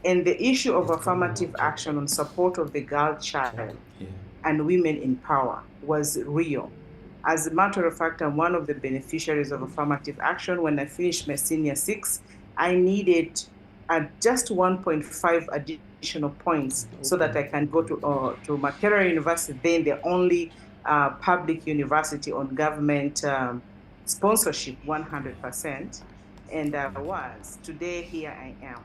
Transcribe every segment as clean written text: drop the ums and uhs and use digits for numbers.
And the issue of affirmative action on support of the girl child and women in power was real. As a matter of fact, I'm one of the beneficiaries of affirmative action. When I finished my senior six, I needed just 1.5 additional points so that I can go to Makerere University, then the only public university on government sponsorship 100%. And I was. Today, here I am.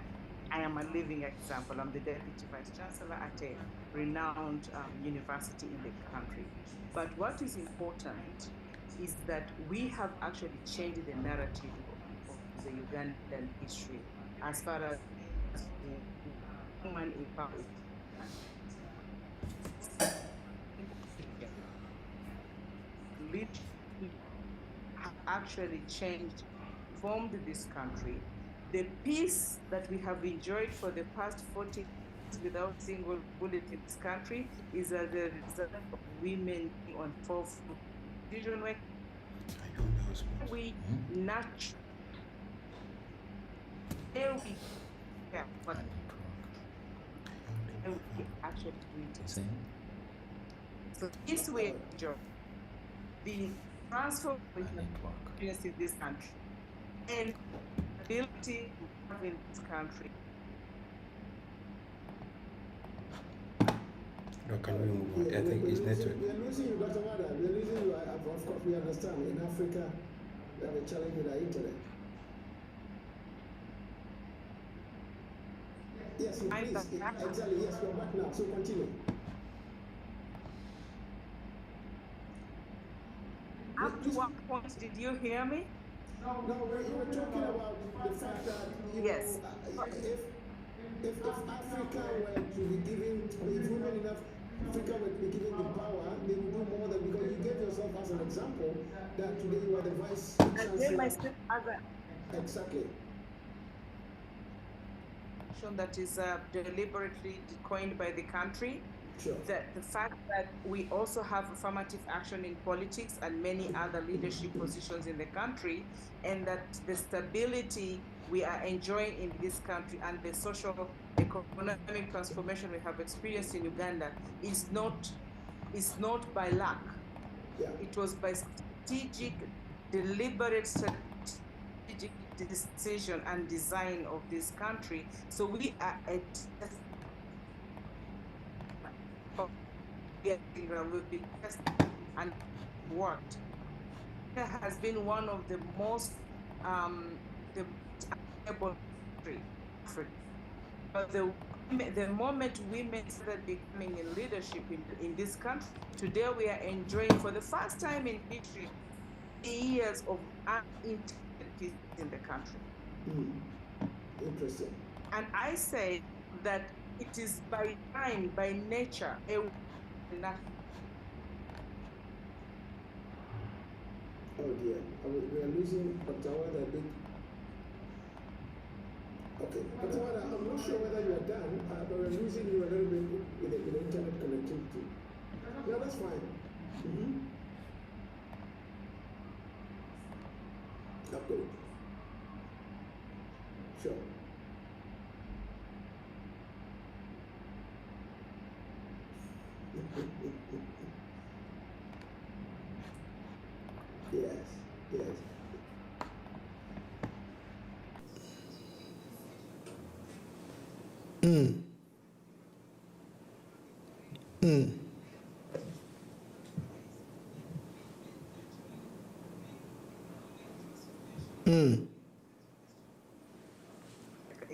I am a living example. I'm the Deputy Vice Chancellor at a renowned university in the country. But what is important is that we have actually changed the narrative of the Ugandan history as far as woman empowerment. Leadership have actually changed, formed this country. The peace that we have enjoyed for the past 40 years without single bullet in this country is as a result of women on forefront decision making. We naturally care what we actually do it. So this way, the transfer of experience in this country and ability to have in this country. Can we move on? I think it's network. We are losing you, Dr. Wada. We are losing you. Of course, we understand. In Africa, we have a challenge with our internet. Yes, please. Exactly. Yes, we're back now. So continue. Up to what point did you hear me? No, we were talking about the fact that, yes. If Africa were to be given, if women in Africa were to be given the power, they would do more than, because you gave yourself as an example that today you are the vice chancellor. I gave myself as a exactly. That is deliberately coined by the country. Sure. That the fact that we also have affirmative action in politics and many other leadership positions in the country, and that the stability we are enjoying in this country and the social economic transformation we have experienced in Uganda is not by luck. Yeah. It was by strategic, deliberate strategic decision and design of this country. So we are will be tested and worked. It has been one of the most but the moment women started becoming in leadership in this country, today we are enjoying for the first time in history years of uninterrupted peace in the country. Interesting. And I say that it is by time, by nature, Oh dear, we are losing Dr. Wada a bit. Okay, Dr. Wada, I'm not sure whether you are done, but we're losing you a little bit with the internet connectivity. No, that's fine. Okay. Sure. Yes, yes.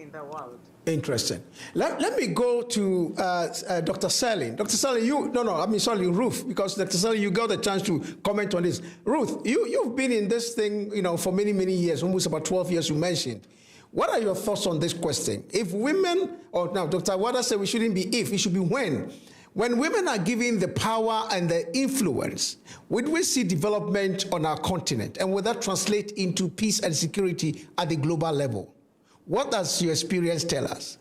in the world. Interesting. Let me go to Dr. Selling. Dr. Selling, Ruth, because Dr. Selling, you got a chance to comment on this. Ruth, you've been in this thing, for many, many years, almost about 12 years you mentioned. What are your thoughts on this question? If women, now Dr. Wada said we shouldn't be if, it should be when. When women are given the power and the influence, would we see development on our continent? And will that translate into peace and security at the global level? What does your experience tell us?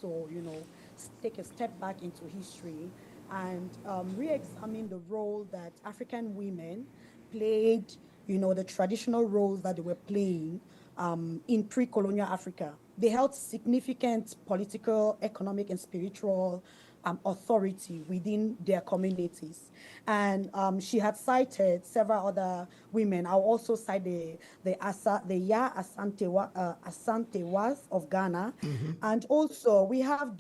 also, take a step back into history and re-examine the role that African women played, the traditional roles that they were playing in pre-colonial Africa. They held significant political, economic, and spiritual authority within their communities. And she had cited several other women. I'll also cite the Ya Asantewas of Ghana. And also we have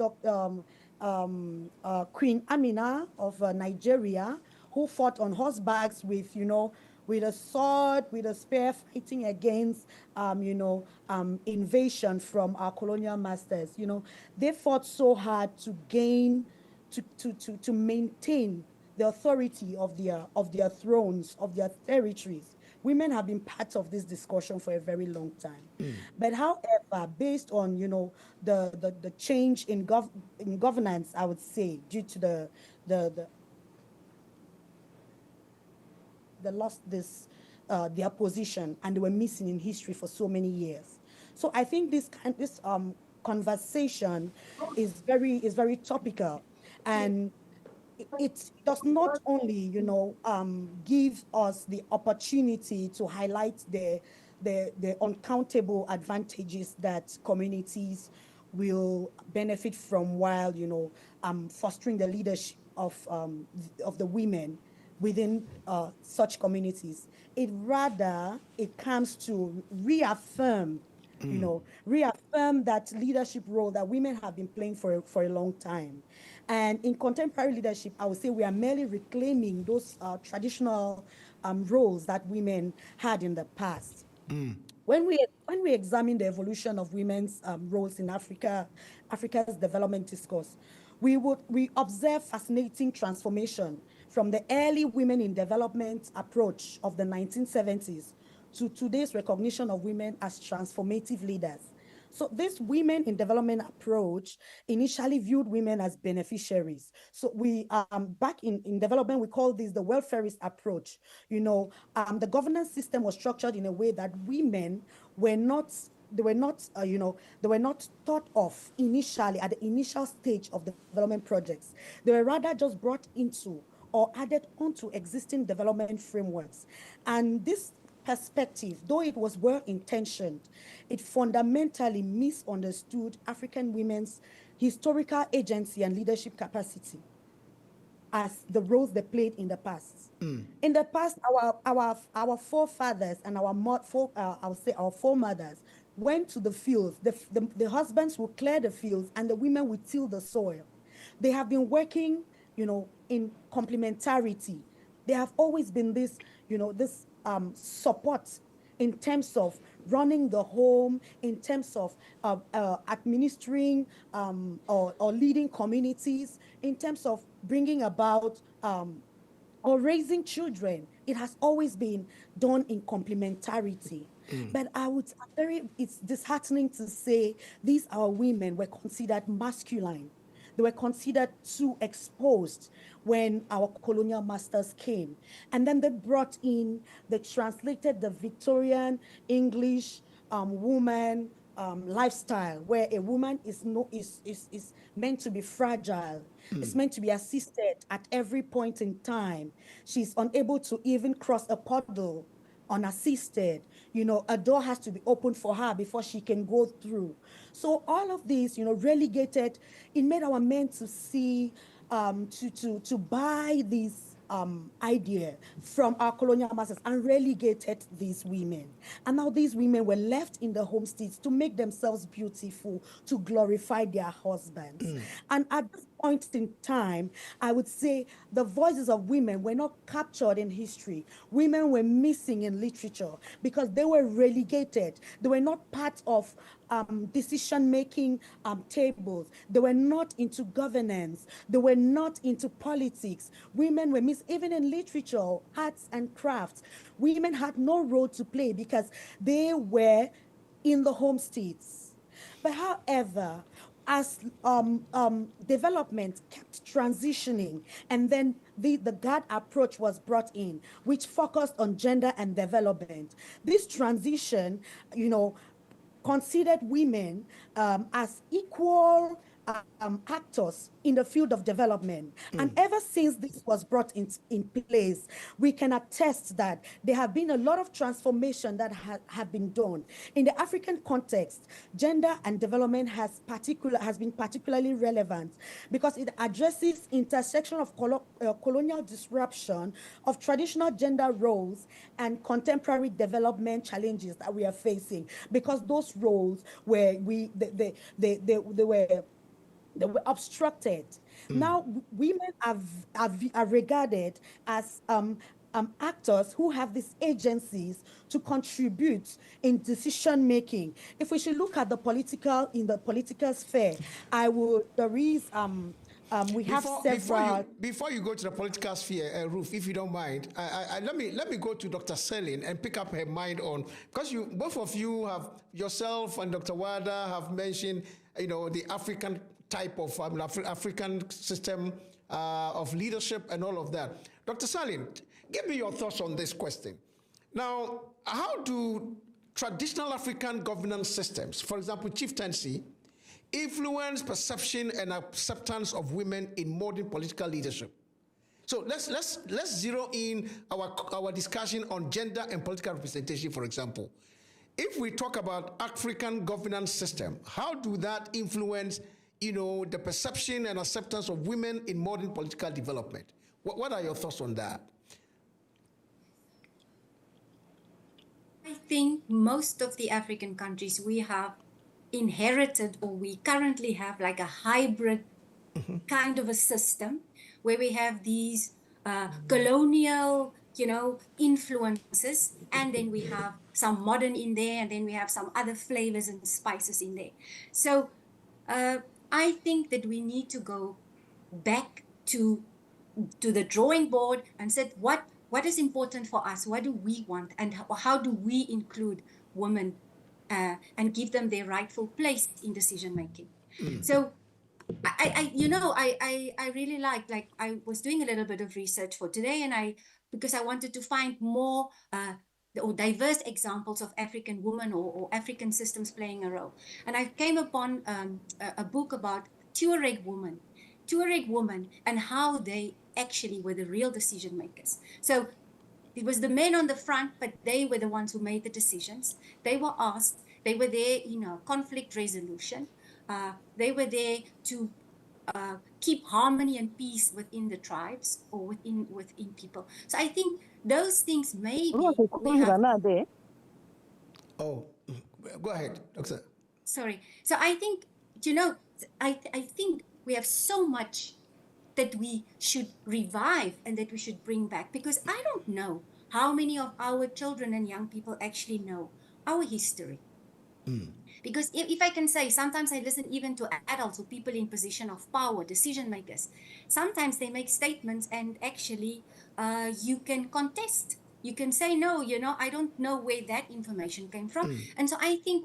Queen Amina of Nigeria, who fought on horsebacks with a sword, with a spear, fighting against, invasion from our colonial masters. They fought so hard to gain, to maintain the authority of their thrones, of their territories. Women have been part of this discussion for a very long time. But however, based on, the change in governance, I would say, due to they lost their position, and they were missing in history for so many years. So I think this conversation is very topical, and it does not only give us the opportunity to highlight the uncountable advantages that communities will benefit from while fostering the leadership of the women within such communities. It comes to reaffirm that leadership role that women have been playing for a long time. And in contemporary leadership, I would say we are merely reclaiming those traditional roles that women had in the past. When we examine the evolution of women's roles in Africa's development discourse, we observe fascinating transformation from the early women in development approach of the 1970s to today's recognition of women as transformative leaders. So this women in development approach initially viewed women as beneficiaries. So we, back in development, we call this the welfarist approach. The governance system was structured in a way that women were not thought of initially at the initial stage of the development projects. They were rather just brought into or added onto existing development frameworks. And this perspective, though it was well-intentioned, it fundamentally misunderstood African women's historical agency and leadership capacity as the roles they played in the past. In the past, our forefathers and our foremothers went to the fields. The husbands would clear the fields and the women would till the soil. They have been working, in complementarity. There have always been this, this support in terms of running the home, in terms of administering or leading communities, in terms of bringing about or raising children. It has always been done in complementarity. But it's disheartening to say these our women were considered masculine. They were considered too exposed when our colonial masters came. And then they translated the Victorian English woman lifestyle, where a woman is meant to be fragile. It's meant to be assisted at every point in time. She's unable to even cross a puddle unassisted. A door has to be opened for her before she can go through. So all of these, relegated, it made our men to see, to buy this idea from our colonial masters and relegated these women. And now these women were left in the homesteads to make themselves beautiful, to glorify their husbands. And at this point in time, I would say the voices of women were not captured in history. Women were missing in literature because they were relegated. They were not part of decision-making tables. They were not into governance. They were not into politics. Women were missed even in literature, arts and crafts. Women had no role to play because they were in the homesteads. But however, as development kept transitioning, and then the GAD approach was brought in, which focused on gender and development. This transition, considered women as equal actors in the field of development. And ever since this was brought in place, we can attest that there have been a lot of transformation that have been done. In the African context, gender and development has been particularly relevant because it addresses intersection of colonial disruption of traditional gender roles and contemporary development challenges that we are facing, because those roles were they were obstructed. Now, women are regarded as actors who have these agencies to contribute in decision making. If we should look at the political sphere, we have several. Before you go to the political sphere, Ruth, if you don't mind, let me go to Dr. Selin and pick up her mind on, because both of you have, yourself and Dr. Wada have mentioned, the African type of African system of leadership and all of that. Dr. Selin, give me your thoughts on this question. Now, how do traditional African governance systems, for example, chieftaincy, influence perception and acceptance of women in modern political leadership? So let's zero in our discussion on gender and political representation, for example. If we talk about African governance system, how do that influence, the perception and acceptance of women in modern political development? What are your thoughts on that? I think most of the African countries, we have inherited, or we currently have like a hybrid kind of a system where we have these colonial, influences, and then we have some modern in there, and then we have some other flavors and spices in there. So I think that we need to go back to the drawing board and said, what is important for us? What do we want? And how do we include women and give them their rightful place in decision making? So I really like I was doing a little bit of research for today, and because I wanted to find more or diverse examples of African women or African systems playing a role. And I came upon a book about Tuareg women and how they actually were the real decision makers. So it was the men on the front, but they were the ones who made the decisions. They were asked, they were there, conflict resolution. They were there to keep harmony and peace within the tribes or within people. So I think those things maybe we have... Oh, go ahead, Doctor. Sorry. So I think, I think we have so much that we should revive and that we should bring back, because I don't know how many of our children and young people actually know our history. Because if I can say, sometimes I listen even to adults or people in position of power, decision makers. Sometimes they make statements and actually you can contest. You can say, no, I don't know where that information came from. And so I think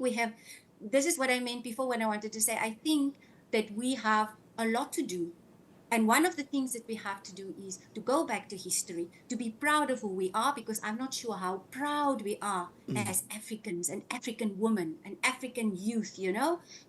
this is what I meant before when I wanted to say, I think that we have a lot to do. And one of the things that we have to do is to go back to history, to be proud of who we are, because I'm not sure how proud we are as Africans and African women and African youth,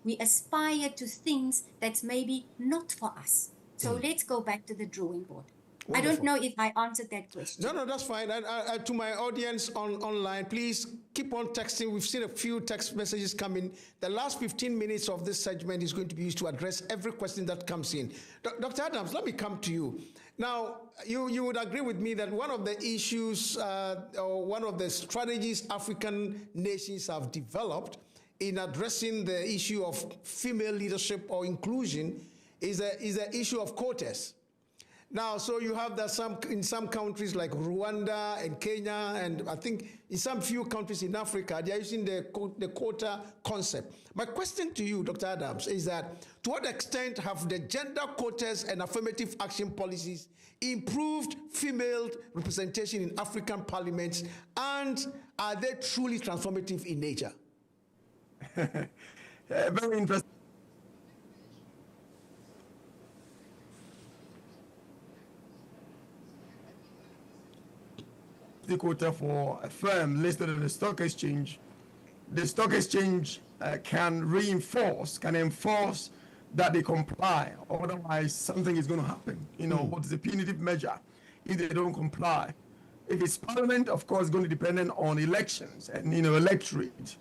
We aspire to things that's maybe not for us. So let's go back to the drawing board. Wonderful. I don't know if I answered that question. No, that's fine. To my audience online, please keep on texting. We've seen a few text messages come in. The last 15 minutes of this segment is going to be used to address every question that comes in. Dr. Adams, let me come to you. Now, you would agree with me that one of the issues or one of the strategies African nations have developed in addressing the issue of female leadership or inclusion is the issue of quotas. Now, so you have that in some countries like Rwanda and Kenya, and I think in some few countries in Africa, they are using the quota concept. My question to you, Dr. Adams, is that to what extent have the gender quotas and affirmative action policies improved female representation in African parliaments, and are they truly transformative in nature? Very interesting. The quota for a firm listed on the stock exchange can enforce that they comply, otherwise something is going to happen. You know, what is the punitive measure if they don't comply? If it's parliament, of course, it's going to be dependent on elections and, you know, electorate.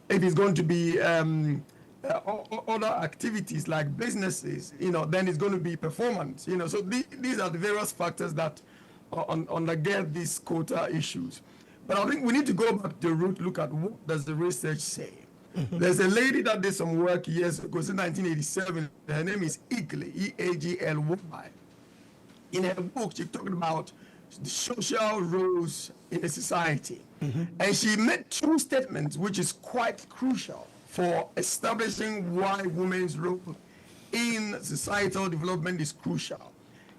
If it's going to be other activities like businesses, you know, then it's going to be performance, you know. So these are the various factors that undergird these quota issues. But I think we need to go back to the root, look at what does the research say. There's a lady that did some work years ago, in 1987. Her name is Eagly, E-A-G-L-Y. In her book, she's talking about the social roles in a society. And she made two statements, which is quite crucial for establishing why women's role in societal development is crucial.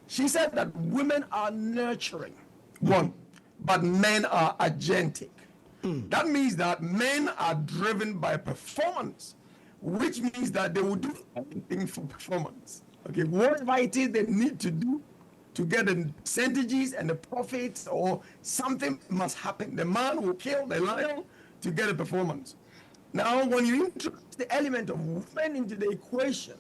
She said that women are nurturing, one, but men are agentic. That means that men are driven by performance, which means that they will do anything for performance. Okay, whatever it is they need to do to get the percentages and the profits, or something must happen. The man will kill the lion to get a performance. Now, when you introduce the element of women into the equation,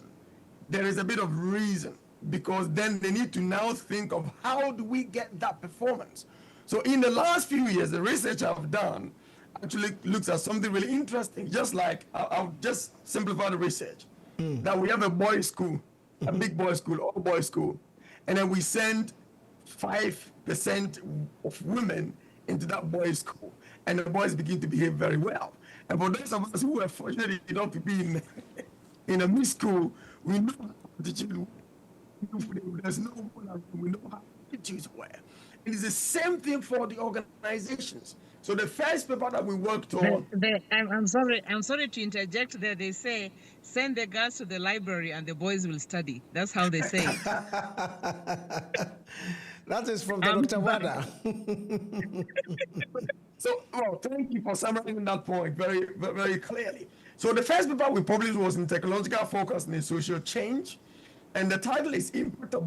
there is a bit of reason, because then they need to now think of how do we get that performance. So in the last few years, the research I've done actually looks at something really interesting. Just like, I'll just simplify the research. That we have a boys' school, a big boys' school, all boys' school. And then we send 5% of women into that boys' school. And the boys begin to behave very well. And for those of us who were fortunate enough to be in a mixed school, we know how attitude. There's no one, we know how attitudes were. It is the same thing for the organizations. So the first paper that we worked on. I'm sorry to interject there. They say, send the girls to the library and the boys will study. That's how they say it. That is from Dr. Wada. So, well, thank you for summarizing that point very, very clearly. So the first paper we published was in Technological Focus and Social Change. And the title is Impact of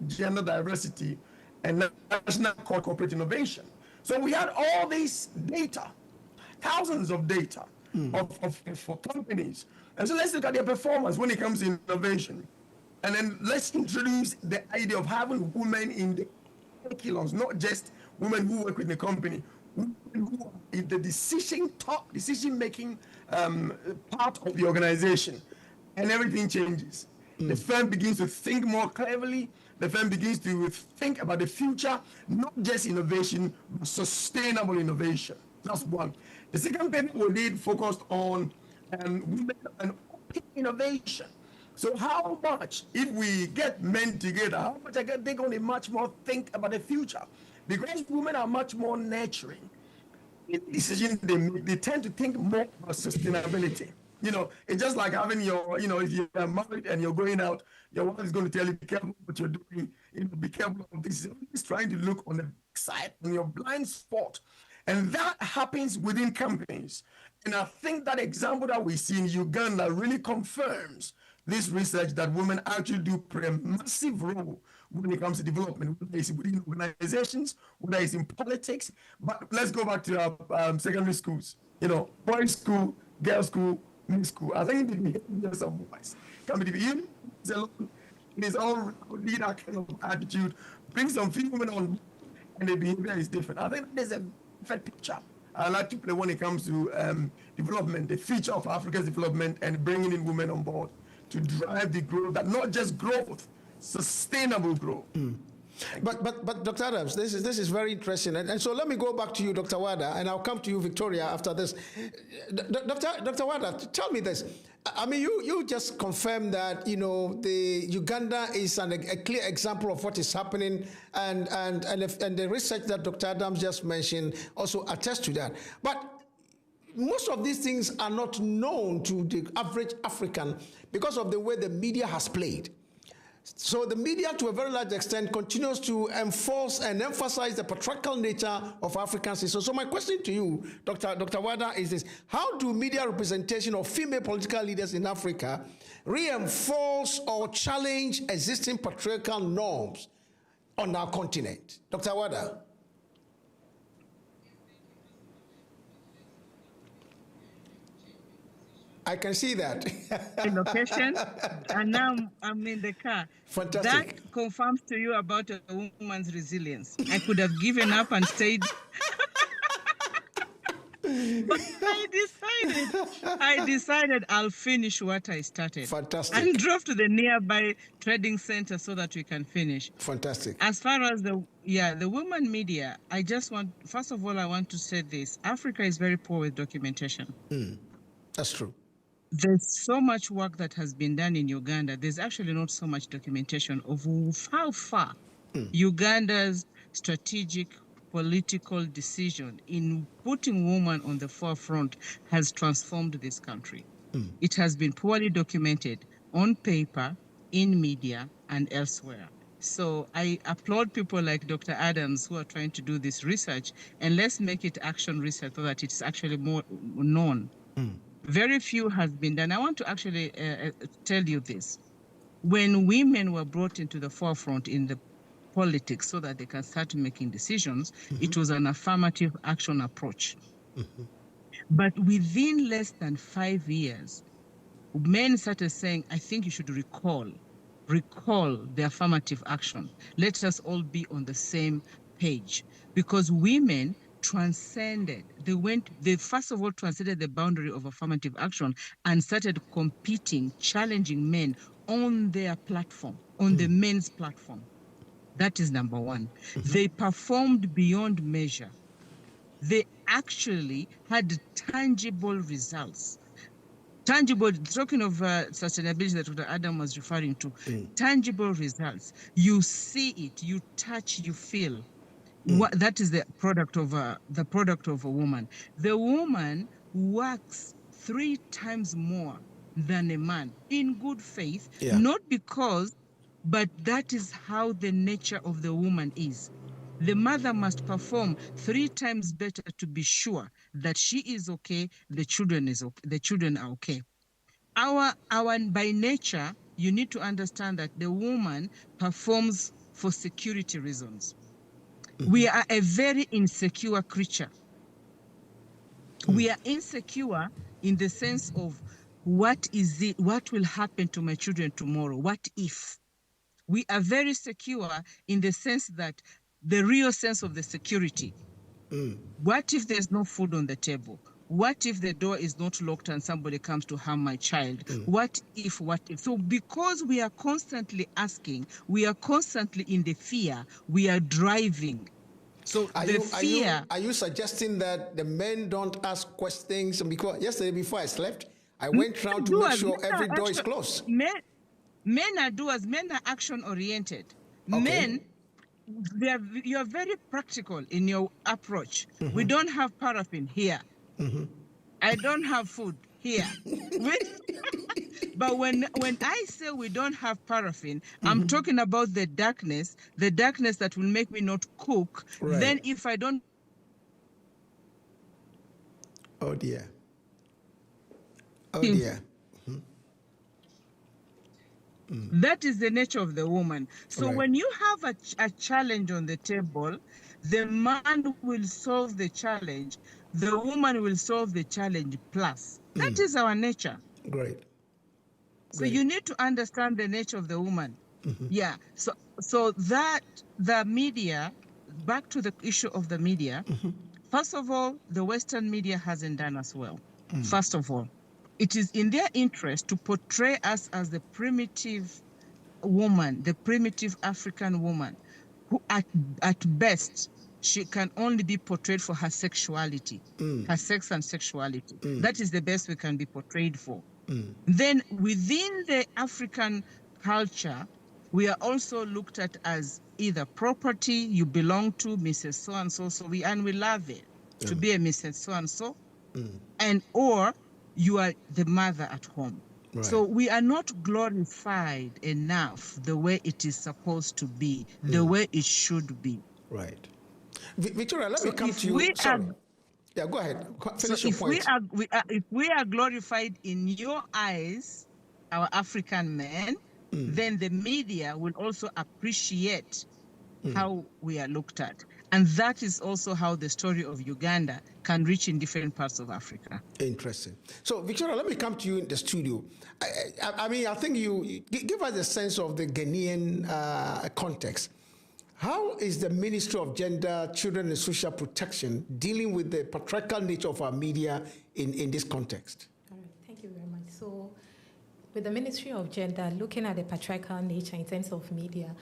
Gender Diversity and National Corporate Innovation. So we had all this data, thousands of data for companies. And so let's look at their performance when it comes to innovation. And then let's introduce the idea of having women in the curriculums, not just women who work with the company, women who are in the decision-making part of the organization. And everything changes. The firm begins to think more cleverly. The firm begins to think about the future, not just innovation, but sustainable innovation. That's one. The second paper we did focused on women and innovation. So how much, if we get men together, how much are they going to much more think about the future? Because women are much more nurturing in decisions they make. They tend to think more about sustainability. You know, it's just like having your, you know, if you're married and you're going out, your wife is going to tell you, be careful what you're doing, you know, be careful of this. It's trying to look on the side, on your blind spot. And that happens within companies. And I think that example that we see in Uganda really confirms this research that women actually do play a massive role when it comes to development, whether it's within organizations, whether it's in politics. But let's go back to our secondary schools. You know, boys' school, girls' school, school. I think the behaviors of boys can be even in his own leader kind of attitude, bring some few women on, and the behavior is different. I think there's a perfect picture I like to play when it comes to development, the future of Africa's development, and bringing in women on board to drive the growth, that not just growth, sustainable growth. But Dr. Adams, this is very interesting. And so let me go back to you, Dr. Wada, and I'll come to you, Victoria, after this. Dr. Wada, tell me this. I mean, you just confirmed that, you know, the Uganda is a clear example of what is happening, and the research that Dr. Adams just mentioned also attests to that. But most of these things are not known to the average African because of the way the media has played. So the media, to a very large extent, continues to enforce and emphasize the patriarchal nature of African systems. So my question to you, Dr. Wada, is this: how do media representation of female political leaders in Africa reinforce or challenge existing patriarchal norms on our continent? Dr. Wada. I can see that. Location, and now I'm in the car. Fantastic. That confirms to you about a woman's resilience. I could have given up and stayed. But I decided I'll finish what I started. Fantastic. And drove to the nearby trading center so that we can finish. Fantastic. As far as the women media, first of all, I want to say this. Africa is very poor with documentation. That's true. There's so much work that has been done in Uganda. There's actually not so much documentation of how far Uganda's strategic political decision in putting women on the forefront has transformed this country. It has been poorly documented on paper, in media, and elsewhere. So I applaud people like Dr. Adams who are trying to do this research, and let's make it action research so that it's actually more known. Very few has been done. I want to actually tell you this. When women were brought into the forefront in the politics so that they can start making decisions, it was an affirmative action approach. But within less than 5 years, men started saying, I think you should recall the affirmative action. Let us all be on the same page. Because women transcended, they first of all transcended the boundary of affirmative action and started competing, challenging men on their platform, on the men's platform. That is number one. They performed beyond measure. They actually had tangible results. Tangible, talking of sustainability that Dr. Adam was referring to, tangible results. You see it, you touch, you feel. That is the product of a woman. The woman works 3 times more than a man in good faith, not because, but that is how the nature of the woman is. The mother must perform 3 times better to be sure that she is okay, the children are okay. Our by nature, you need to understand that the woman performs for security reasons. We are a very insecure creature. We are insecure in the sense of what will happen to my children tomorrow? What if? We are very secure in the sense that the real sense of the security. What if there's no food on the table? What if the door is not locked and somebody comes to harm my child? What if? So because we are constantly asking, we are constantly in the fear, we are driving. So are you suggesting that the men don't ask questions? Because yesterday before I slept, I went round to make sure every door is closed. Men are doers, men are action oriented. Men, you are very practical in your approach. We don't have paraffin here. I don't have food here. But when I say we don't have paraffin, I'm talking about the darkness that will make me not cook. Right. Then if I don't... Oh dear. Oh dear. That is the nature of the woman. So when you have a challenge on the table, the man will solve the challenge. The woman will solve the challenge plus. That is our nature. Great. So you need to understand the nature of the woman. Yeah. So that the media, back to the issue of the media, first of all, the Western media hasn't done us well. First of all, it is in their interest to portray us as the primitive woman, the primitive African woman, who at best, she can only be portrayed for her sexuality, her sex and sexuality. That is the best we can be portrayed for. Then within the African culture, we are also looked at as either property, you belong to Mrs. So-and-so, and we love it to be a Mrs. So-and-so, and or you are the mother at home. Right. So we are not glorified enough the way it is supposed to be, the way it should be. Right. Victoria, let me come to you. Sorry. Yeah, go ahead. Finish your point. If we are glorified in your eyes, our African men, then the media will also appreciate how we are looked at. And that is also how the story of Uganda can reach in different parts of Africa. Interesting. So, Victoria, let me come to you in the studio. I mean, I think you give us a sense of the Ghanaian context. How is the Ministry of Gender, Children and Social Protection dealing with the patriarchal nature of our media in this context? All right, thank you very much. So, with the Ministry of Gender, looking at the patriarchal nature in terms of media,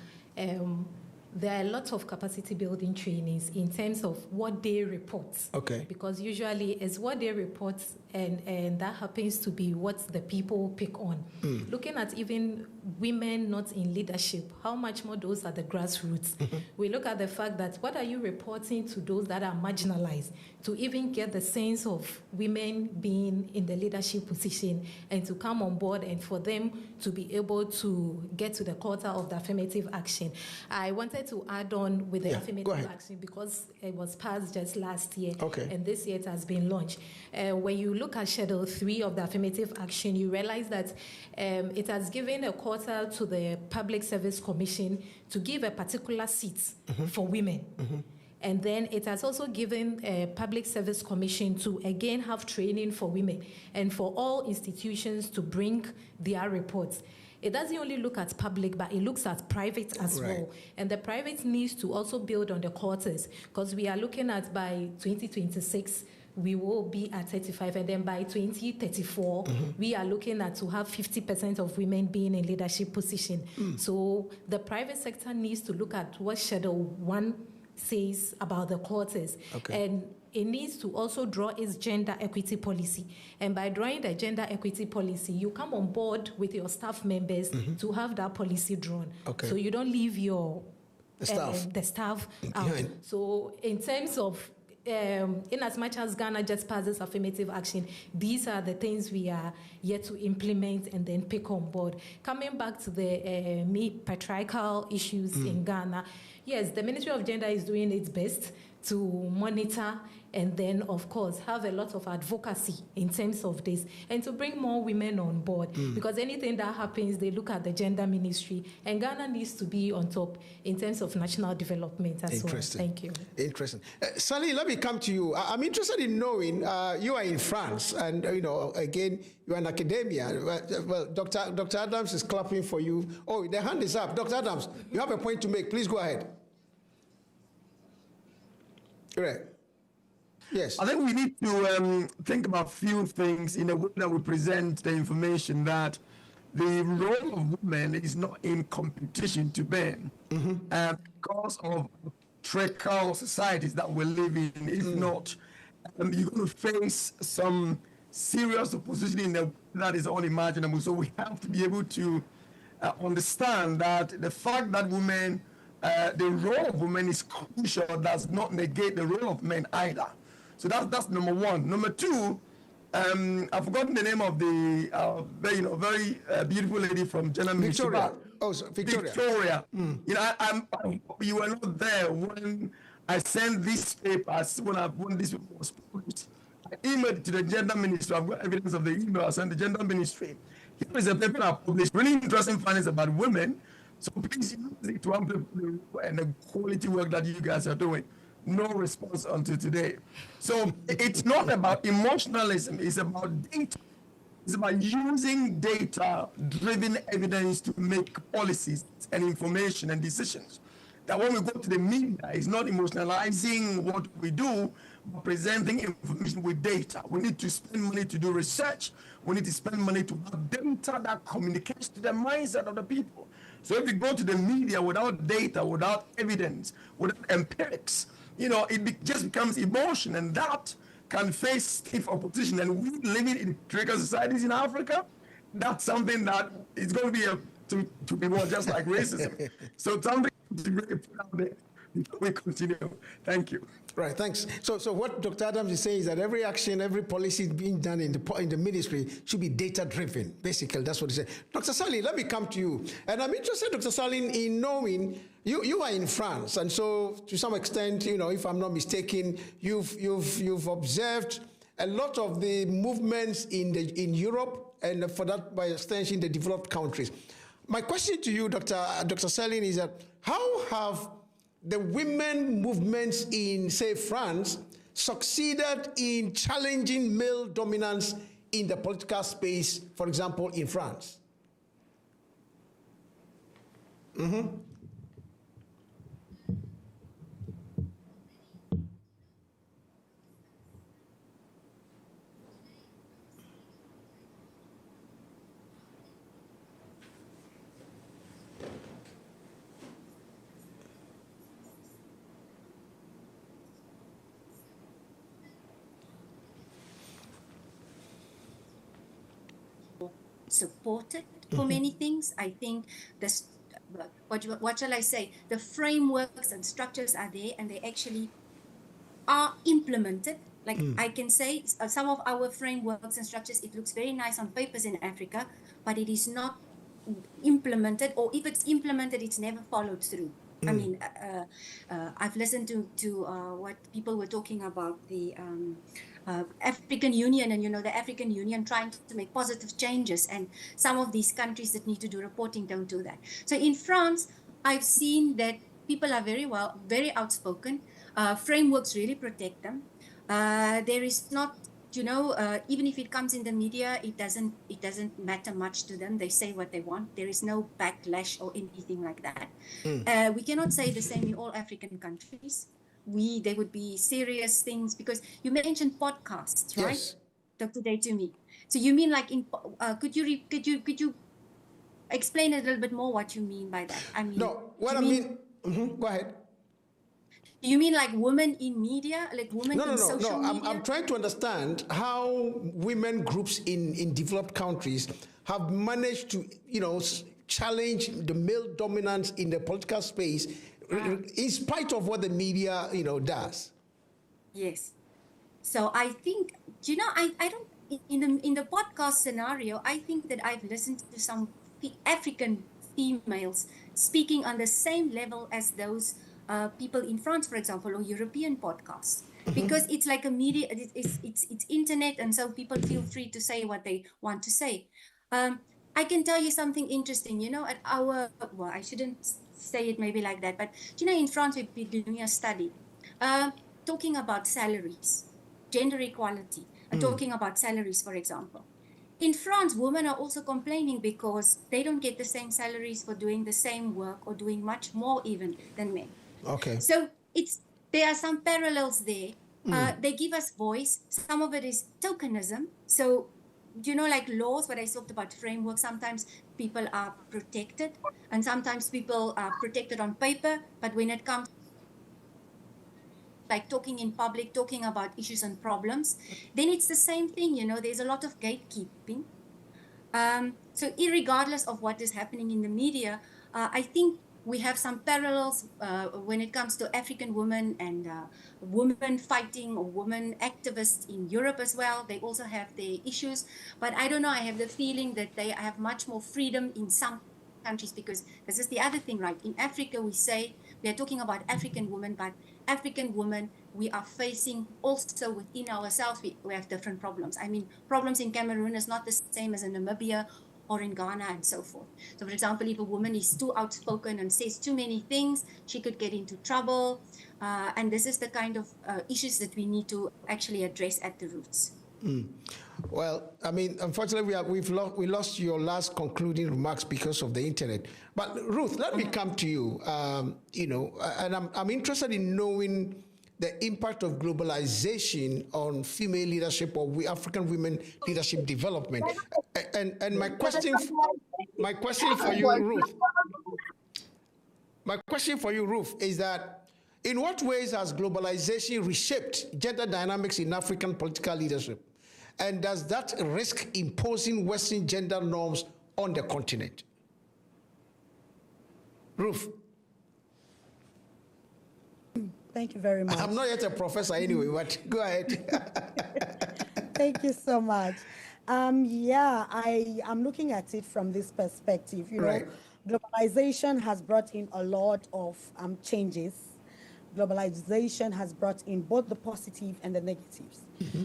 there are lots of capacity building trainings in terms of what they report. Okay. Because usually it's what they report and that happens to be what the people pick on. Looking at even women not in leadership, how much more those are the grassroots. We look at the fact that what are you reporting to those that are marginalized to even get the sense of women being in the leadership position and to come on board and for them to be able to get to the quota of the affirmative action. I wanted to add on with the affirmative action because it was passed just last year, and this year it has been launched. When you look at Schedule 3 of the affirmative action, you realize that it has given a quota to the Public Service Commission to give a particular seat for women. And then it has also given a Public Service Commission to again have training for women and for all institutions to bring their reports. It doesn't only look at public, but it looks at private as well. And the private needs to also build on the quotas because we are looking at by 2026, we will be at 35, and then by 2034, we are looking at to have 50% of women being in leadership position. So the private sector needs to look at what Schedule 1 says about the quotas. And it needs to also draw its gender equity policy. And by drawing the gender equity policy, you come on board with your staff members to have that policy drawn. So you don't leave your the staff out. So in terms of in as much as Ghana just passes affirmative action, these are the things we are yet to implement and then pick on board. Coming back to the patriarchal issues in Ghana, yes, the Ministry of Gender is doing its best to monitor and then, of course, have a lot of advocacy in terms of this and to bring more women on board because anything that happens, they look at the gender ministry and Ghana needs to be on top in terms of national development as well. Thank you. Interesting. Sally, let me come to you. I'm interested in knowing, you are in France and, you know, again, you're in academia. Well, Dr. Adams is clapping for you. Oh, the hand is up. Dr. Adams, you have a point to make. Please go ahead. Correct. Yes. I think we need to think about a few things in a way that we present the information that the role of women is not in competition to men because of patriarchal societies that we live in. If not, you're going to face some serious opposition that is unimaginable. So we have to be able to understand that the fact that women, the role of women is crucial does not negate the role of men either. So that's number one. Number two, I've forgotten the name of the very beautiful lady from Gender Ministry. Victoria. Oh, Victoria. Victoria. You know, you were not there when I sent this paper. When this paper was published, I emailed it to the Gender Ministry. I've got evidence of the email I sent the Gender Ministry. Here is a paper I published. Really interesting findings about women. So please use it to amplify and the quality work that you guys are doing. No response until today. So it's not about emotionalism, it's about data. It's about using data-driven evidence to make policies and information and decisions. That when we go to the media, it's not emotionalizing what we do, but presenting information with data. We need to spend money to do research. We need to spend money to have data that communicates to the mindset of the people. So if we go to the media without data, without evidence, without empirics, you know, it just becomes emotion, and that can face stiff opposition. And we living in patriarchal societies in Africa, that's something that is going to be to be more just like racism. So something to really put out there before we continue. Thank you. Right, thanks. So what Dr. Adams is saying is that every action, every policy being done in the ministry should be data-driven. Basically, that's what he said. Dr. Sally, let me come to you. And I'm interested, Dr. Sally, in knowing you are in France, and so to some extent, you know, if I'm not mistaken, you've observed a lot of the movements in Europe, and for that, by extension, the developed countries. My question to you, Dr. Selin, is that how have the women movements in, say, France succeeded in challenging male dominance in the political space, for example, in France? Supported for many things. I think this, what shall I say? The frameworks and structures are there, and they actually are implemented. Like I can say, some of our frameworks and structures, it looks very nice on papers in Africa, but it is not implemented, or if it's implemented, it's never followed through. I mean, I've listened to what people were talking about, the African Union, and the African Union trying to make positive changes, and some of these countries that need to do reporting don't do that. So in France, I've seen that people are very outspoken. Frameworks really protect them. There is not, even if it comes in the media, it doesn't matter much to them. They say what they want. There is no backlash or anything like that. We cannot say the same in all African countries. There would be serious things, because you mentioned podcasts, right? Yes. Dr. Day, to me. So you mean like could you explain a little bit more what you mean by that? I mean, No, what I mean, go ahead. You mean like women in media, like women in social media? I'm trying to understand how women groups in developed countries have managed to, challenge the male dominance in the political space, in spite of what the media, does. Yes. So I think, I don't, in the podcast scenario, I think that I've listened to some African females speaking on the same level as those people in France, for example, or European podcasts, because it's like a media, it's internet, and so people feel free to say what they want to say. I can tell you something interesting, at our, well, I shouldn't say it maybe like that, but in France we've been doing a study talking about salaries, gender equality, talking about salaries, for example. In France, women are also complaining because they don't get the same salaries for doing the same work, or doing much more even than men. Okay. So there are some parallels there. They give us voice. Some of it is tokenism. So, like laws, what I talked about, framework, sometimes people are protected, and sometimes people are protected on paper, but when it comes like talking in public, talking about issues and problems, then it's the same thing, there's a lot of gatekeeping. So irregardless of what is happening in the media, I think we have some parallels when it comes to African women and women fighting, or women activists in Europe as well. They also have their issues, but I don't know, I have the feeling that they have much more freedom in some countries, because this is the other thing, right? In Africa, we are talking about African women, but African women, we are facing also within ourselves, we have different problems. I mean, problems in Cameroon is not the same as in Namibia or in Ghana and so forth. So for example, if a woman is too outspoken and says too many things, she could get into trouble. And this is the kind of issues that we need to actually address at the roots. Well, I mean, unfortunately, we lost your last concluding remarks because of the internet. But Ruth, let me come to you. And I'm interested in knowing the impact of globalization on female leadership, or African women leadership development. And my question for you, Ruth, is that in what ways has globalization reshaped gender dynamics in African political leadership? And does that risk imposing Western gender norms on the continent? Ruth. Thank you very much. I'm not yet a professor anyway, but go ahead. Thank you so much. I'm looking at it from this perspective. Right. Globalization has brought in a lot of changes. Globalization has brought in both the positive and the negatives.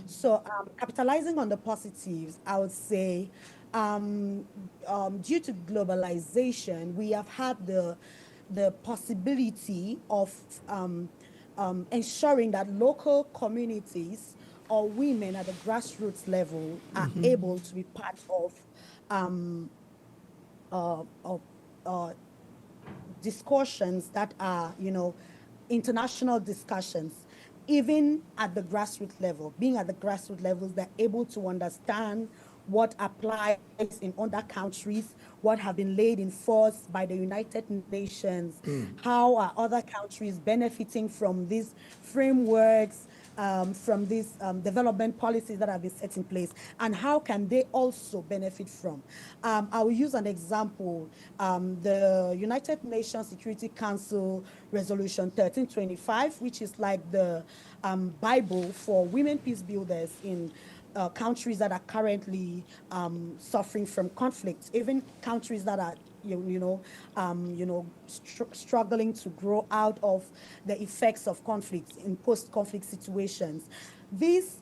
So capitalizing on the positives, I would say, due to globalization, we have had the the possibility of ensuring that local communities or women at the grassroots level are able to be part of discussions that are, international discussions, even at the grassroots level. Being at the grassroots levels, they're able to understand what applies in other countries, what have been laid in force by the United Nations, how are other countries benefiting from these frameworks, from these development policies that have been set in place, and how can they also benefit from. I will use an example. The United Nations Security Council Resolution 1325, which is like the Bible for women peace builders in countries that are currently suffering from conflict, even countries that are struggling to grow out of the effects of conflict in post-conflict situations. This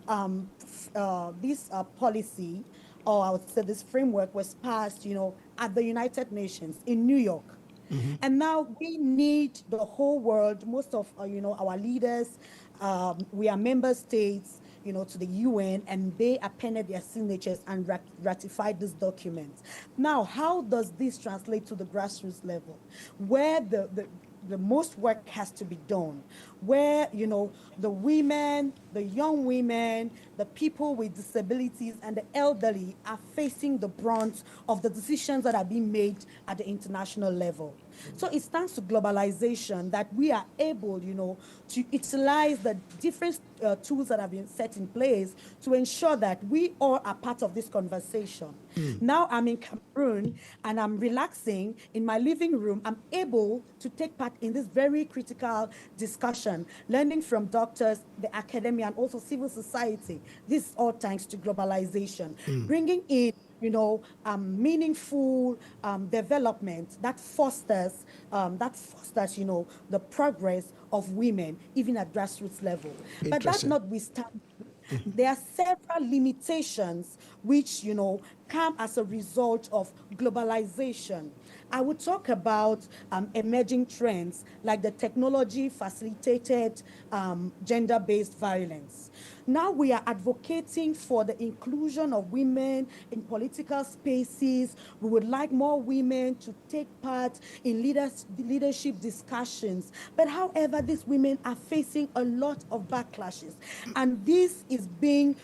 policy, or I would say this framework, was passed, at the United Nations in New York. And now we need the whole world, most of our leaders, we are member states, to the UN, and they appended their signatures and ratified this document. Now, how does this translate to the grassroots level, where the most work has to be done, where, the women, the young women, the people with disabilities, and the elderly are facing the brunt of the decisions that are being made at the international level. So it stands to globalization that we are able, to utilize the different tools that have been set in place to ensure that we all are part of this conversation. Now I'm in Cameroon and I'm relaxing in my living room. I'm able to take part in this very critical discussion, learning from doctors, the academia, and also civil society. This is all thanks to globalization, bringing in meaningful development that fosters, the progress of women, even at grassroots level. But that notwithstanding, there are several limitations which, come as a result of globalization. I would talk about emerging trends like the technology-facilitated gender-based violence. Now we are advocating for the inclusion of women in political spaces. We would like more women to take part in leadership discussions. But however, these women are facing a lot of backlashes. And this is being,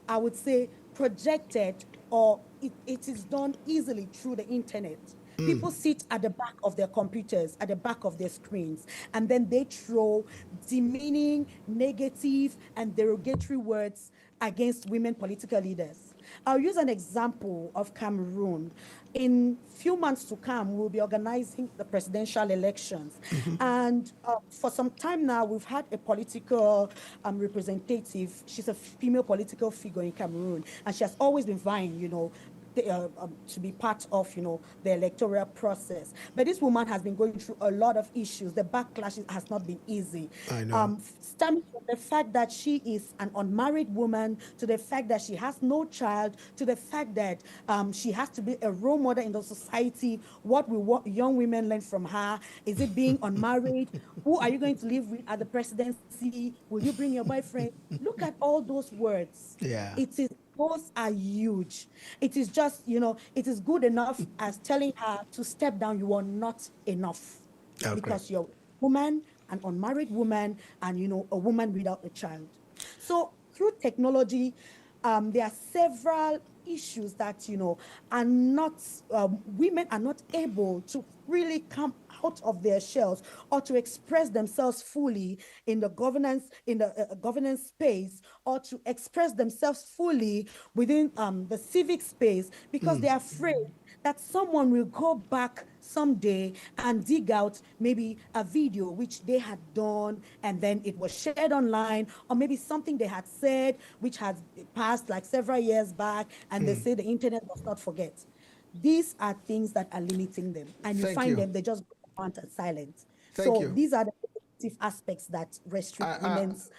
I would say, projected, or it is done easily through the internet. People sit at the back of their computers, at the back of their screens, and then they throw demeaning, negative, and derogatory words against women political leaders. I'll use an example of Cameroon. In few months to come, we'll be organizing the presidential elections. And for some time now, we've had a political representative. She's a female political figure in Cameroon, and she has always been vying, to be part of, the electoral process. But this woman has been going through a lot of issues. The backlash has not been easy. I know. Stemming from the fact that she is an unmarried woman, to the fact that she has no child, to the fact that she has to be a role model in the society. What will young women learn from her? Is it being unmarried? Who are you going to live with at the presidency? Will you bring your boyfriend? Look at all those words. Yeah. Those are huge. It is just, it is good enough as telling her to step down. You are not enough. Okay. Because you're a woman, an unmarried woman, and, a woman without a child. So through technology, there are several issues that, are not, women are not able to really come out of their shells or to express themselves fully in the governance, governance space, or to express themselves fully within the civic space, because they're afraid that someone will go back someday and dig out maybe a video which they had done and then it was shared online, or maybe something they had said which has passed like several years back, and they say the internet must not forget. These are things that are limiting them, and you find them, they just go on and silent. So these are the negative aspects that restrict women's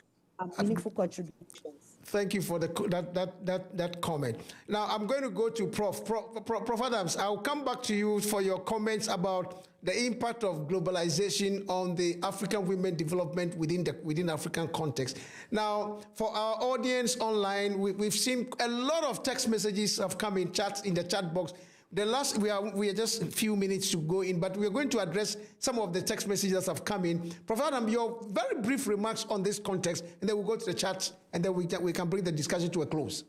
meaningful contributions. Thank you for that comment. Now I'm going to go to Prof. Prof. Adams, I'll come back to you for your comments about the impact of globalization on the African women development within African context. Now, for our audience online, we've seen a lot of text messages have come in the chat box. We are just a few minutes to go in, but we are going to address some of the text messages that have come in. Prof. Adam, your very brief remarks on this context, and then we'll go to the chat, and then we can bring the discussion to a close.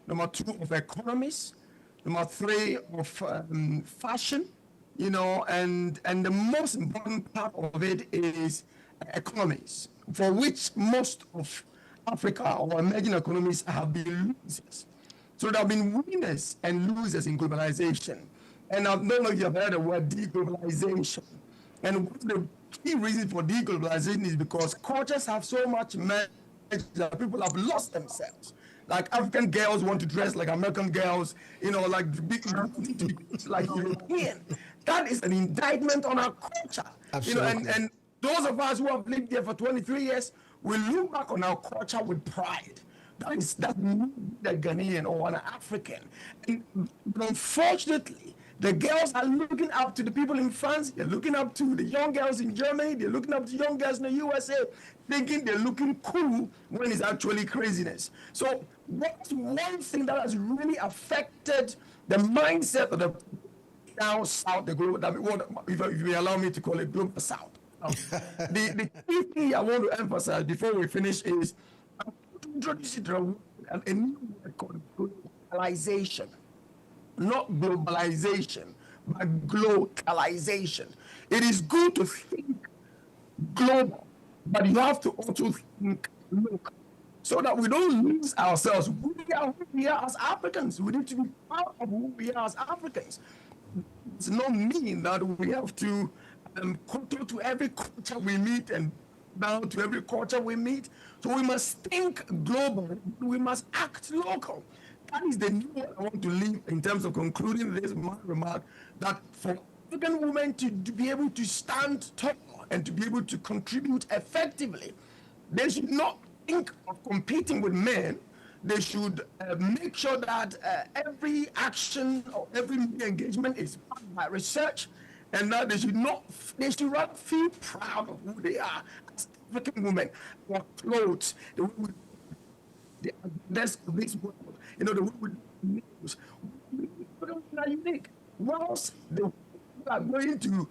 Number 2 of economies. Number 3 of fashion, and the most important part of it is economies, for which most of Africa or emerging economies have been losers. So there have been winners and losers in globalization. And I don't know if you have heard the word deglobalization. And one of the key reasons for deglobalization is because cultures have so much merged that people have lost themselves. Like African girls want to dress like American girls, like big, like European. That is an indictment on our culture. Absolutely. And those of us who have lived there for 23 years, we look back on our culture with pride. That's not the Ghanaian or an African. And unfortunately, the girls are looking up to the people in France. They're looking up to the young girls in Germany. They're looking up to young girls in the USA, thinking they're looking cool when it's actually craziness. So what's one thing that has really affected the mindset of the down south, the global, if you allow me to call it global south. The key thing I want to emphasize before we finish is I want to introduce a new word called globalization. Not globalization, but globalization. It is good to think global, but you have to also think local, so that we don't lose ourselves. We are who we are as Africans. We need to be proud of who we are as Africans. It's not mean that we have to cater to every culture we meet and bow to every culture we meet. So we must think global. We must act local. That is the new one I want to leave in terms of concluding this remark, that for African women to be able to stand tall and to be able to contribute effectively, they should not think of competing with men. They should make sure that every action or every media engagement is backed by research, and that they should rather feel proud of who they are as African women. Their clothes, the way we this world, the way we news, we are unique. Whilst they are going to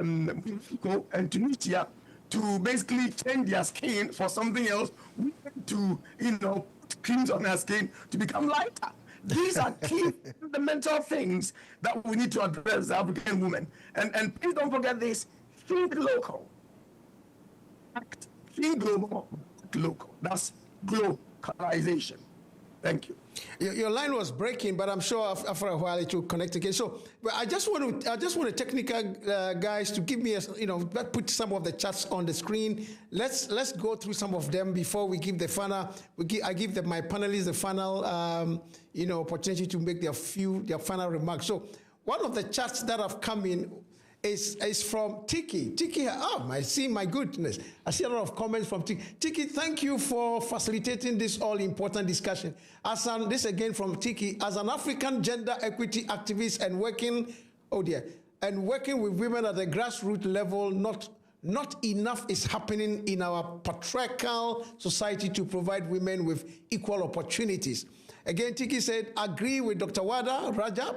Mexico and Tunisia to basically change their skin for something else, we need to, put creams on their skin to become lighter. These are key fundamental things that we need to address as African women. And please don't forget this: think local, act, think global, act local. That's globalization. Thank you. Your line was breaking, but I'm sure after a while it will connect again. So, but I just want the technical guys to give me put some of the chats on the screen. Let's go through some of them before we give the final. I give my panelists the final opportunity to make their final remarks. So, one of the chats that have come in is from Tiki. Tiki, my goodness. I see a lot of comments from Tiki. Tiki, thank you for facilitating this all-important discussion. This again from Tiki. As an African gender equity activist and working with women at the grassroots level, not enough is happening in our patriarchal society to provide women with equal opportunities. Again, Tiki said, agree with Dr. Wada Rajab,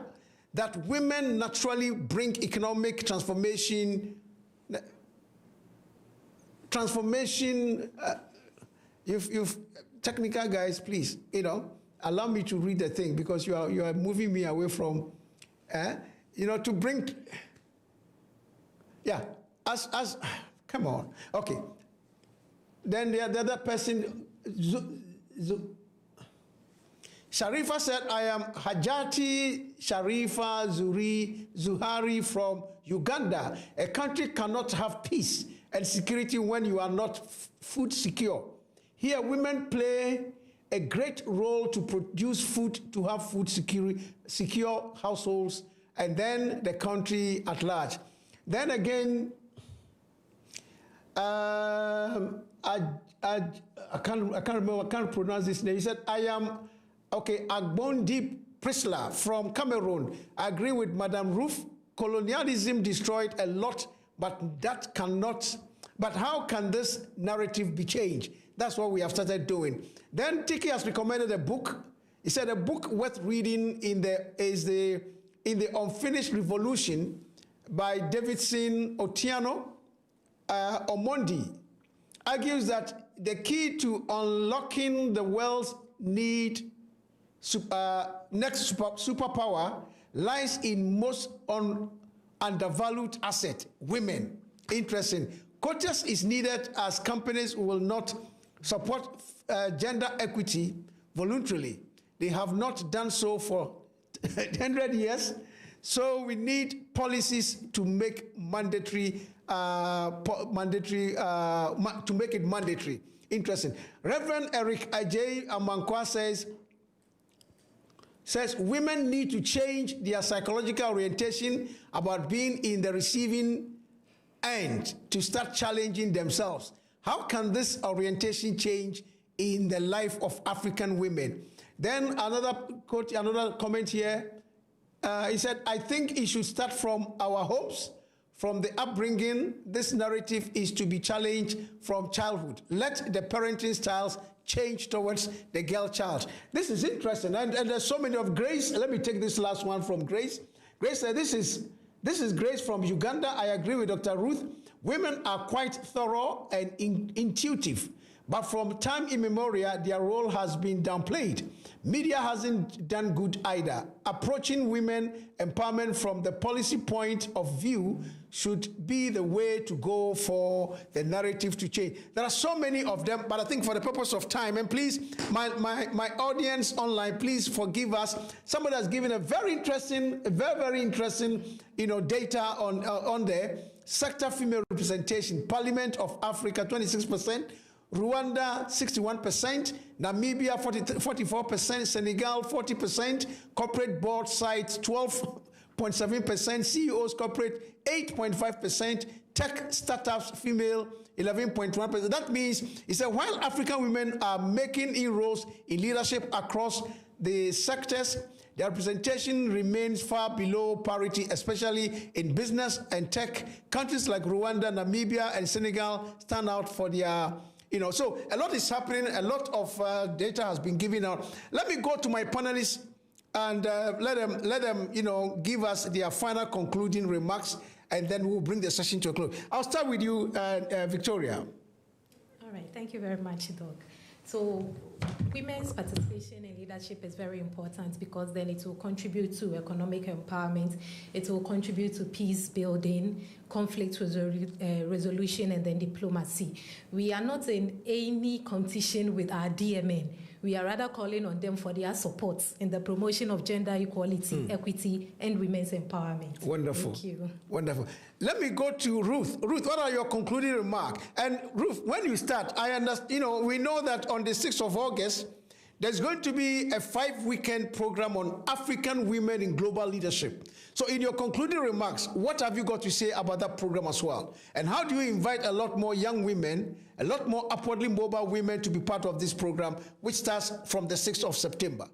that women naturally bring economic transformation. You've technical guys, please, allow me to read the thing, because you are moving me away from, to bring, as come on, okay. Then the other person, Sharifa said, I am Hajati Sharifa Zuhari from Uganda. A country cannot have peace and security when you are not food secure. Here, women play a great role to produce food, to have food secure households, and then the country at large. Then again, I can't remember, I can't pronounce this name. He said, I am, okay, Agbondi Prisla from Cameroon. I agree with Madame Ruth. Colonialism destroyed a lot, but that cannot, but how can this narrative be changed? That's what we have started doing. Then Tiki has recommended a book. He said a book worth reading in the Unfinished Revolution by Davidson Otieno Omondi. Argues that the key to unlocking the world's next superpower lies in most undervalued asset, women. Interesting. Quotas is needed as companies will not support gender equity voluntarily. They have not done so for 100 years. So we need policies to make mandatory, to make it mandatory. Interesting. Reverend Eric Ajay Amankwa says women need to change their psychological orientation about being in the receiving end to start challenging themselves. How can this orientation change in the life of African women? Then another quote, another comment here. He said, I think it should start from our homes, from the upbringing. This narrative is to be challenged from childhood. Let the parenting styles change towards the girl child. This is interesting, and there's so many of Grace. Let me take this last one from Grace. Grace said, this is Grace from Uganda. I agree with Dr. Ruth. Women are quite thorough and intuitive, but from time immemorial, their role has been downplayed. Media hasn't done good either. Approaching women empowerment from the policy point of view should be the way to go for the narrative to change. There are so many of them, but I think for the purpose of time, and please, my audience online, please forgive us. Somebody has given a very interesting, data on there. Sector female representation, Parliament of Africa, 26%. Rwanda, 61%, Namibia, 44%, Senegal, 40%, corporate board sites, 12.7%, CEOs corporate, 8.5%, tech startups, female, 11.1%. That means, he said, while African women are making inroads in leadership across the sectors, their representation remains far below parity, especially in business and tech. Countries like Rwanda, Namibia, and Senegal stand out for their so a lot is happening. A lot of data has been given out. Let me go to my panelists and let them, give us their final concluding remarks, and then we'll bring the session to a close. I'll start with you, Victoria. All right. Thank you very much, Doc. So women's participation in leadership is very important because then it will contribute to economic empowerment, it will contribute to peace building, conflict resolution, and then diplomacy. We are not in any competition with our DMN. We are rather calling on them for their support in the promotion of gender equality, equity, and women's empowerment. Wonderful. Thank you. Wonderful. Let me go to Ruth. Ruth, what are your concluding remarks? And Ruth, when you start, I understand, we know that on the 6th of August, there's going to be a 5-weekend program on African women in global leadership. So in your concluding remarks, what have you got to say about that program as well? And how do you invite a lot more young women, a lot more upwardly mobile women to be part of this program, which starts from the 6th of September?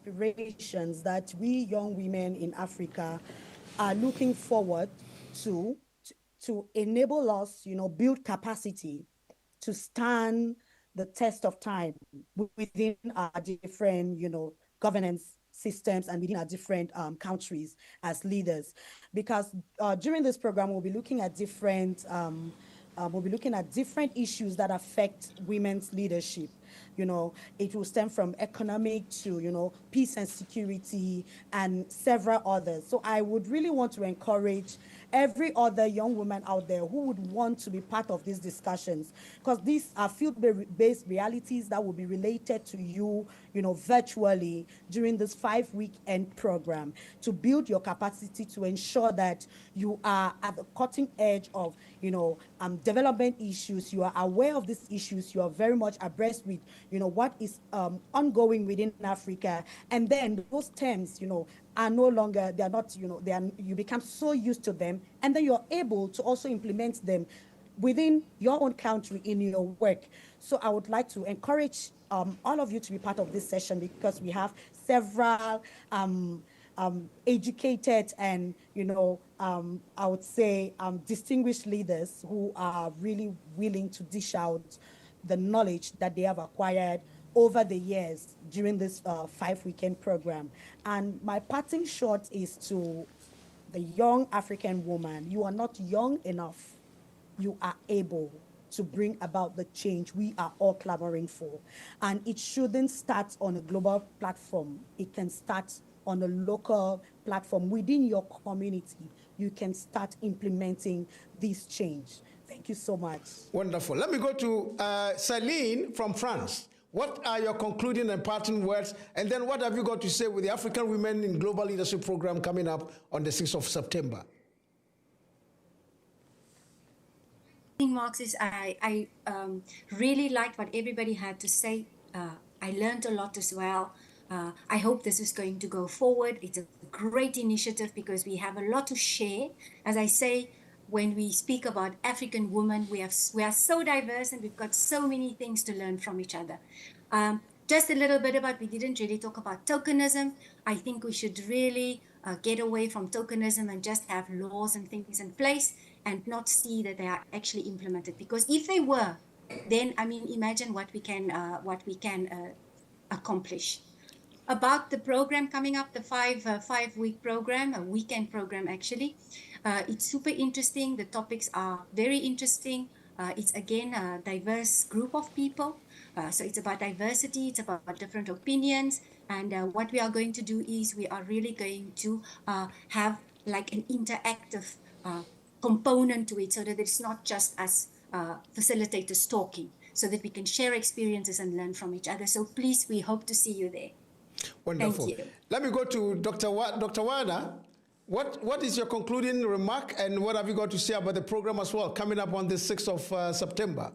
Aspirations that we young women in Africa are looking forward to enable us, build capacity to stand the test of time within our different, governance systems and within our different countries as leaders. Because during this program, we'll be looking at different issues that affect women's leadership. It will stem from economic to, peace and security and several others. So I would really want to encourage every other young woman out there who would want to be part of these discussions, because these are field-based realities that will be related to you, virtually during this 5-weekend program, to build your capacity to ensure that you are at the cutting edge of, development issues. You are aware of these issues. You are very much abreast with, what is ongoing within Africa. And then those terms, are no longer, they are not, you become so used to them, and then you're able to also implement them within your own country in your work. So I would like to encourage all of you to be part of this session, because we have several educated and, I would say distinguished leaders who are really willing to dish out the knowledge that they have acquired over the years during this 5-weekend program. And my parting shot is to the young African woman: you are not young enough. You are able to bring about the change we are all clamoring for. And it shouldn't start on a global platform. It can start on a local platform within your community. You can start implementing this change. Thank you so much. Wonderful. Let me go to Celine from France. What are your concluding and parting words? And then what have you got to say with the African Women in Global Leadership Program coming up on the 6th of September? Marxist, I really liked what everybody had to say. I learned a lot as well. I hope this is going to go forward. It's a great initiative because we have a lot to share. As I say, when we speak about African women, we are so diverse and we've got so many things to learn from each other. Just a little bit about, we didn't really talk about tokenism. I think we should really get away from tokenism and just have laws and things in place and not see that they are actually implemented. Because if they were, then imagine what we can accomplish. About the program coming up, the five-week program, a weekend program actually, it's super interesting. The topics are very interesting. It's again a diverse group of people. So it's about diversity, it's about different opinions. And what we are going to do is we are really going to have like an interactive component to it, so that it's not just us facilitators talking, so that we can share experiences and learn from each other. So please, we hope to see you there. Wonderful. Thank you. Let me go to Dr. Wada. What is your concluding remark, and what have you got to say about the program as well, coming up on the 6th of September?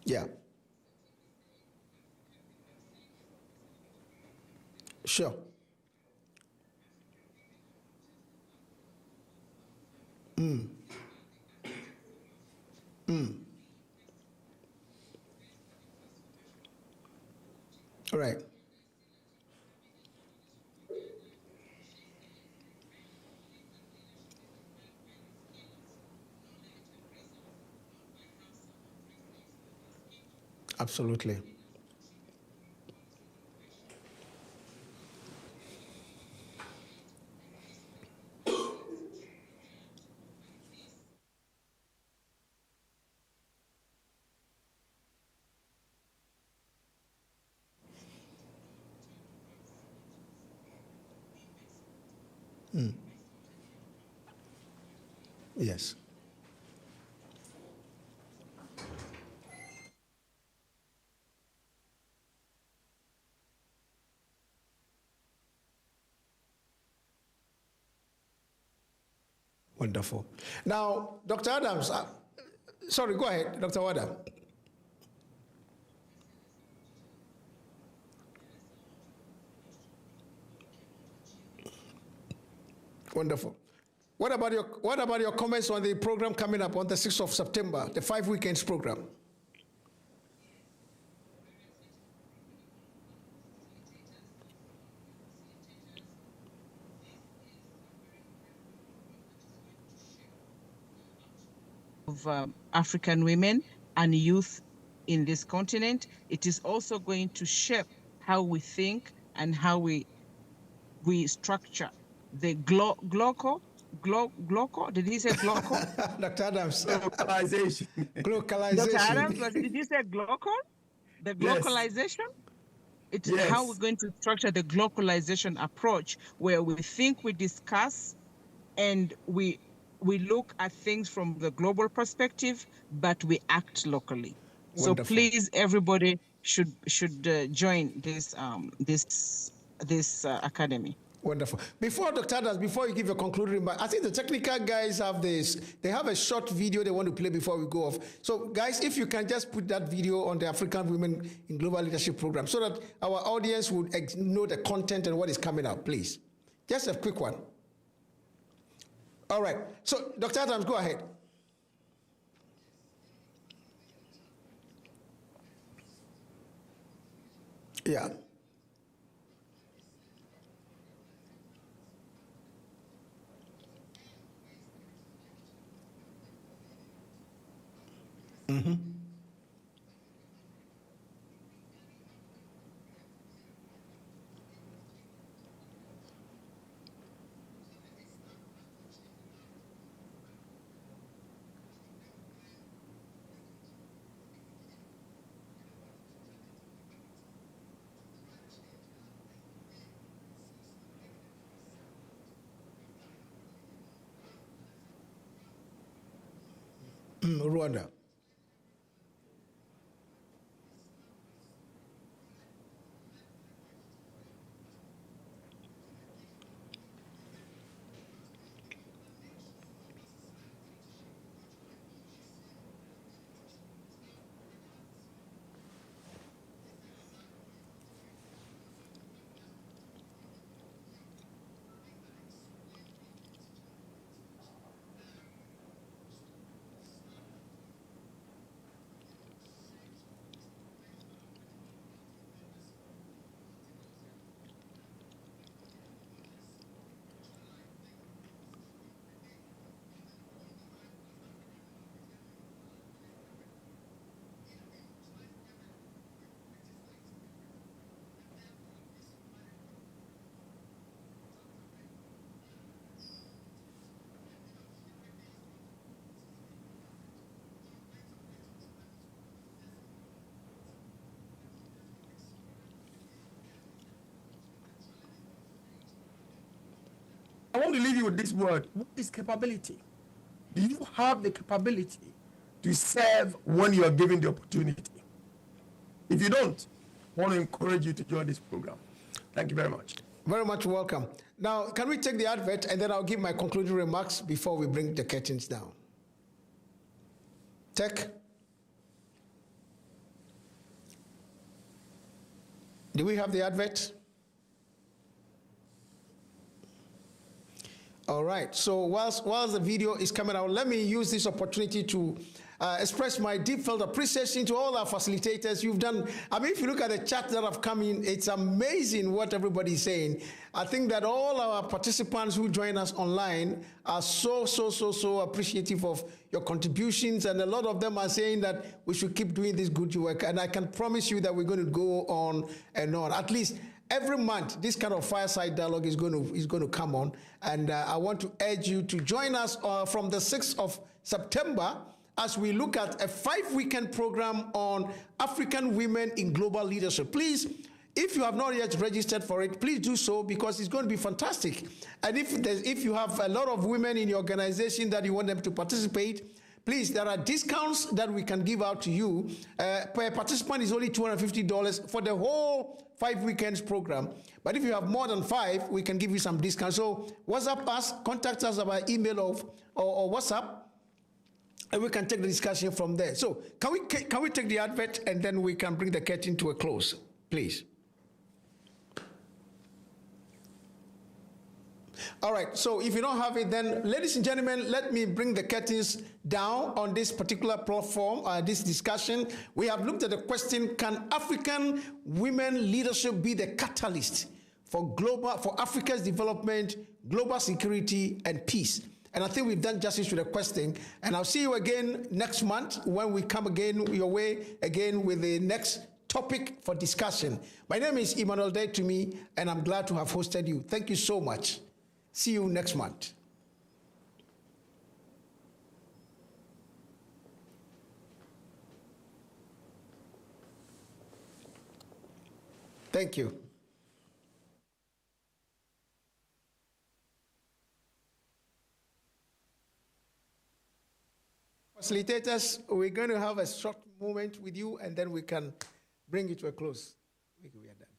Yeah. Sure. All right. Absolutely. Yes. Wonderful. Now, Dr. Adams, sorry, go ahead, Dr. Wada. Wonderful. What about your comments on the program coming up on the 6th of September, the 5 weekends program? Of African women and youth in this continent. It is also going to shape how we think and how we structure the global Did he say glocal? Dr. Adams. Localization. Glocalization. Dr. Adams, did you say glocal? The glocalization? It's how we're going to structure the glocalization approach, where we think, we discuss, and we look at things from the global perspective, but we act locally. Wonderful. So please, everybody should join this academy. Wonderful. Before Dr. Adams, before you give your concluding remark, I think the technical guys have this. They have a short video they want to play before we go off. So, guys, if you can just put that video on the African Women in Global Leadership Program so that our audience would know the content and what is coming out, please. Just a quick one. All right. So, Dr. Adams, go ahead. Yeah. Mm-hmm. Rwanda. I want to leave you with this word. What is capability? Do you have the capability to serve when you are given the opportunity? If you don't, I want to encourage you to join this program. Thank you very much. Very much welcome. Now, can we take the advert and then I'll give my concluding remarks before we bring the curtains down? Tech. Do we have the advert? All right, so whilst the video is coming out, let me use this opportunity to express my deep felt appreciation to all our facilitators. You've done, I mean, if you look at the chat that have come in, it's amazing what everybody's saying. I think that all our participants who join us online are so appreciative of your contributions, and a lot of them are saying that we should keep doing this good work, and I can promise you that we're going to go on and on. At least every month, this kind of fireside dialogue is going to come on, and I want to urge you to join us from the 6th of September as we look at a 5-weekend program on African women in global leadership. Please, if you have not yet registered for it, please do so, because it's going to be fantastic. And if you have a lot of women in your organization that you want them to participate, please, there are discounts that we can give out to you. Per participant is only $250 for the whole 5 weekends program. But if you have more than 5, we can give you some discounts. So WhatsApp us, contact us by email or WhatsApp, and we can take the discussion from there. So can we take the advert and then we can bring the curtain to a close, please? All right, so if you don't have it, then ladies and gentlemen, let me bring the curtains down on this particular platform, this discussion. We have looked at the question, can African women leadership be the catalyst for Africa's development, global security, and peace? And I think we've done justice to the question. And I'll see you again next month when we come again your way again with the next topic for discussion. My name is Emmanuel Day-Tumi, and I'm glad to have hosted you. Thank you so much. See you next month. Thank you. Facilitators, we're going to have a short moment with you, and then we can bring it to a close. We are done.